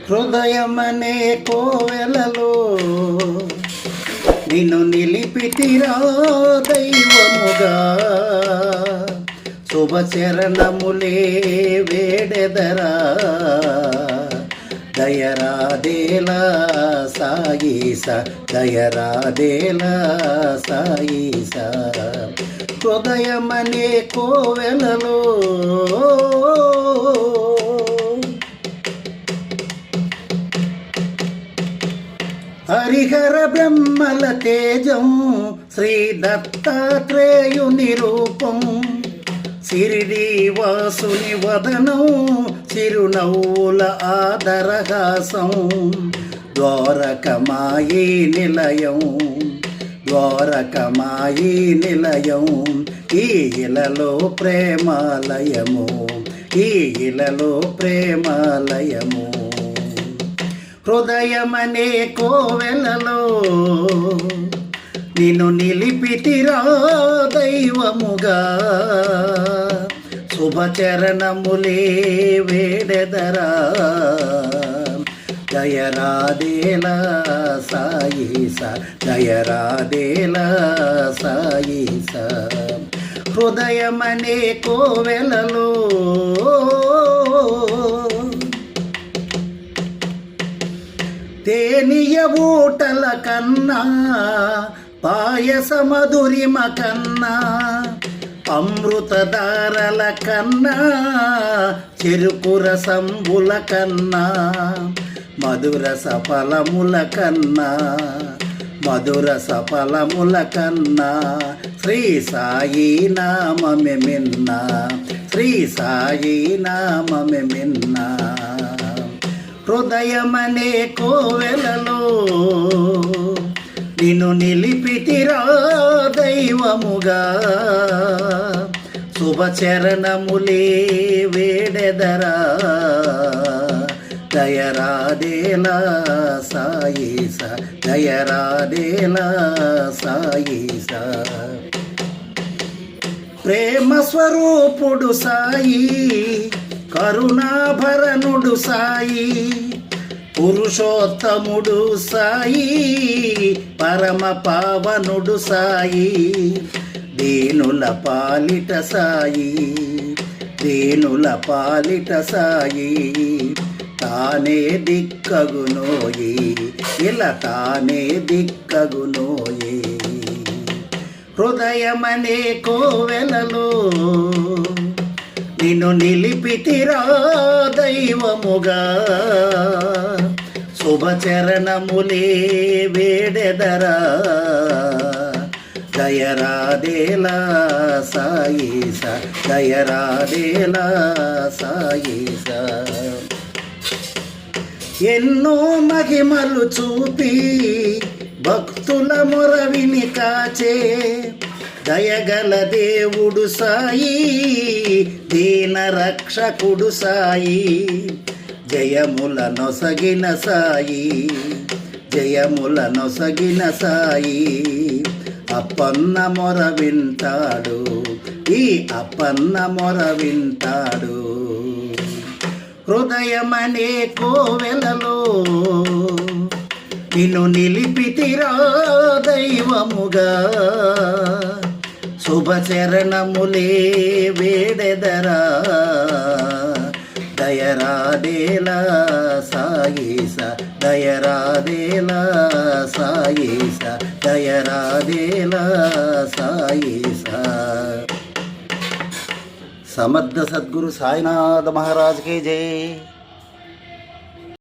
హృదయమనే కోవెలలో నిన్ను నిలిపితిరా దైవముగా, శుభచరణములే వేడెదరా. దయరాదేలా సాయిస, దయరాదేలా సాయిస. హృదయమనే కోవెలలో హరిహర బ్రహ్మల తేజం, శ్రీ దత్తాత్రేయుని రూపం, సిరిడి వాసుని వదనం, చిరునవ్వుల ఆదరహాసం. ద్వారకమాయి నిలయం, ద్వారకమాయి నిలయం, ఈ ఇలలో ప్రేమాలయము, ఈ ఇలలో ప్రేమాలయము. హృదయమనే కోవెలలో నిన్ను నిలిపితిరా దైవముగా, శుభచరణములే వేడెదరా. దయరాదేలా సాయిస, దయరాదేలా సాయిస. హృదయమనే కోవెలలో తేనియ ఊటల కన్నా, పాయస మధురిమ కన్నా, అమృతధారల కన్నా, చెరుకు రసంబుల కన్నా, మధుర సఫలముల కన్నా, మధుర సఫలముల కన్నా, శ్రీ సాయి నామమే మిన్నా, శ్రీ సాయి నామమే మిన్నా. హృదయమనే కోవెలలో నిన్ను నిలిపితిరా దైవముగా, శుభచరణములే వేడెదరా. దయరాదేలా సాయిస, దయరాదేలా సాయిస. ప్రేమ స్వరూపుడు సాయి, కరుణాభరణుడు సాయి, పురుషోత్తముడు సాయి, పరమ పావనుడు సాయి. దీనుల పాలిట సాయి, దీనుల పాలిట సాయి, తానే దిక్కగునోయి, ఇలా తానే దిక్కగునోయి. హృదయమనే కోవెలలో నిన్ను నిలిపితిరా దైవముగా, శుభచరణములే వేడెదరా. దయరాదేలా సాయిస, దయరాదేలా సాయిస. ఎన్నో మహిమలు చూపి భక్తుల మొరవిని కాచే దయగల దేవుడు సాయి, దీన రక్షకుడు సాయి. జయముల నొసగిన సాయి, జయముల నొసగిన సాయి. అప్పన్న మొర వింటాడు, ఈ అప్పన్న మొర వింటాడు. హృదయమనే కోవెలలో నిన్ను నిలిపితిరా దైవముగా, శుభచరణములే వేడెదరా. దయరాదేలా సాయిస, దయరాదేలా సాయిస, దయరాదేలా సాయిస. సమర్థ సద్గురు సాయినాథ మహారాజ్ కి జై.